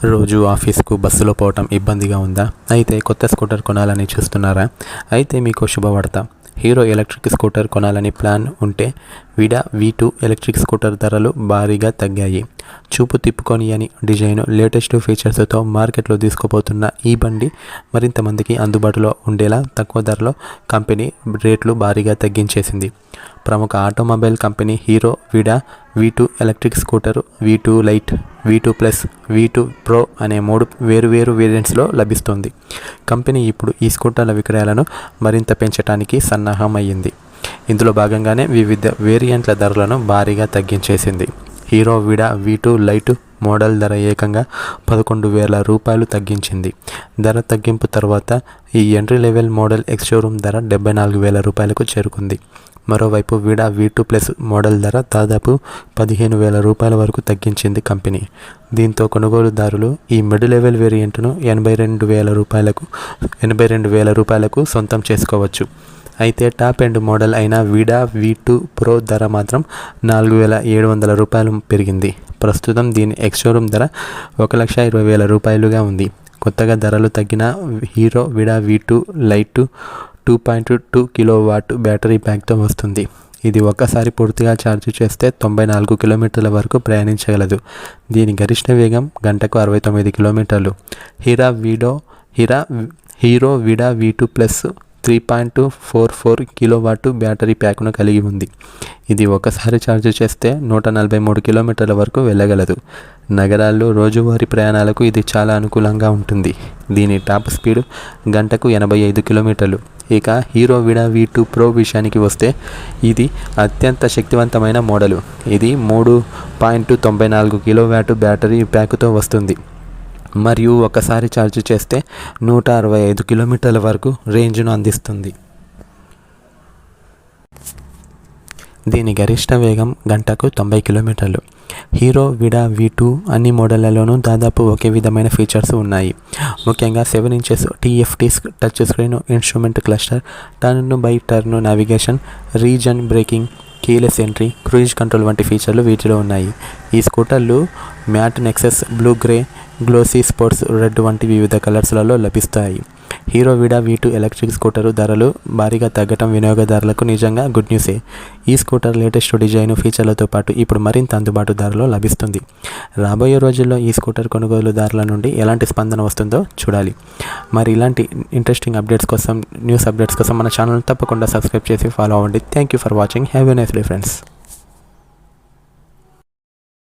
రోజు ఆఫీస్కు బస్సులో పోవటం ఇబ్బందిగా ఉందా? అయితే కొత్త స్కూటర్ కొనాలని చూస్తున్నారా? అయితే మీకు శుభవార్త. హీరో ఎలక్ట్రిక్ స్కూటర్ కొనాలని ప్లాన్ ఉంటే విడా V2 ఎలక్ట్రిక్ స్కూటర్ ధరలు భారీగా తగ్గాయి. చూపు తిప్పుకొనియని డిజైన్, లేటెస్ట్ ఫీచర్స్తో మార్కెట్లో తీసుకుపోతున్న ఈ బండి మరింత మందికి అందుబాటులో ఉండేలా తక్కువ ధరలో కంపెనీ రేట్లు భారీగా తగ్గించేసింది. ప్రముఖ automobile company Hero Vida V2 electric scooter V2 lite, V2 plus, V2 pro అనే 3 వేరువేరు వేరియంట్స్లో లభిస్తుంది. కంపెనీ ఇప్పుడు ఈ స్కూటర్ల విక్రయాలను మరింత పెంచడానికి సన్నాహం అయ్యింది. ఇందులో భాగంగానే వివిధ వేరియంట్ల ధరలను భారీగా తగ్గించేసింది. Hero Vida V2 light model ధర ఏకంగా 11,000 రూపాయలు తగ్గించింది. ధర తగ్గింపు తర్వాత ఈ entry level model ex showroom ధర 74,000 రూపాయలకు చేరుకుంది. మరోవైపు విడా V2 ప్లస్ మోడల్ ధర దాదాపు 15,000 రూపాయల వరకు తగ్గించింది కంపెనీ. దీంతో కొనుగోలుదారులు ఈ మిడ్ లెవెల్ వేరియంట్ను 82,000 రూపాయలకు సొంతం చేసుకోవచ్చు. అయితే టాప్ ఎండ్ మోడల్ అయిన విడా V2 ప్రో ధర మాత్రం 4,700 రూపాయలు పెరిగింది. ప్రస్తుతం దీని ఎక్స్ షోరూమ్ ధర 1,20,000 రూపాయలుగా ఉంది. కొత్తగా ధరలు తగ్గిన Hero Vida V2 lite 2.2 kilowatt battery ప్యాక్తో వస్తుంది. ఇది ఒక్కసారి పూర్తిగా ఛార్జ్ చేస్తే 94 కిలోమీటర్ల వరకు ప్రయాణించగలదు. దీని గరిష్ట వేగం గంటకు 69 కిలోమీటర్లు. Hero Vida V2 plus 3.44 kilowatt battery ప్యాక్ను కలిగి ఉంది. ఇది ఒకసారి ఛార్జ్ చేస్తే 143 కిలోమీటర్ల వరకు వెళ్ళగలదు. నగరాల్లో రోజువారీ ప్రయాణాలకు ఇది చాలా అనుకూలంగా ఉంటుంది. దీని టాప్ స్పీడ్ గంటకు 85 కిలోమీటర్లు. ఇక హీరో విడా V2 ప్రో విషయానికి వస్తే ఇది అత్యంత శక్తివంతమైన మోడలు. ఇది 3.94 కిలోవాట్ బ్యాటరీ ప్యాక్తో వస్తుంది మరియు ఒకసారి ఛార్జ్ చేస్తే 165 కిలోమీటర్ల వరకు రేంజ్ను అందిస్తుంది. దీని గరిష్ట వేగం గంటకు 90 కిలోమీటర్లు. హీరో విడా V2 అన్ని మోడళ్లలోనూ దాదాపు ఒకే విధమైన ఫీచర్స్ ఉన్నాయి. ముఖ్యంగా 7 inches TFT touch screen, instrument cluster, turn by turn navigation, regen braking, keyless entry, cruise control వంటి ఫీచర్లు వీటిలో ఉన్నాయి. ఈ స్కూటర్లు matte nexus, blue grey, glossy sports red వంటి వివిధ కలర్స్లలో లభిస్తాయి. Hero Vida V2 electric scooter ధరలు భారీగా తగ్గటం వినియోగదారులకు నిజంగా గుడ్ న్యూసే. ఈ స్కూటర్ లేటెస్ట్ డిజైన్, ఫీచర్లతో పాటు ఇప్పుడు మరింత అందుబాటు ధరలో లభిస్తుంది. రాబోయే రోజుల్లో ఈ స్కూటర్ కొనుగోలుదారుల నుండి ఎలాంటి స్పందన వస్తుందో చూడాలి. మరి ఇలాంటి ఇంట్రెస్టింగ్ అప్డేట్స్ కోసం, న్యూస్ అప్డేట్స్ కోసం మన ఛానల్ తప్పకుండా సబ్స్క్రైబ్ చేసి ఫాలో అవ్వండి. Thank you for watching. Have a nice day friends.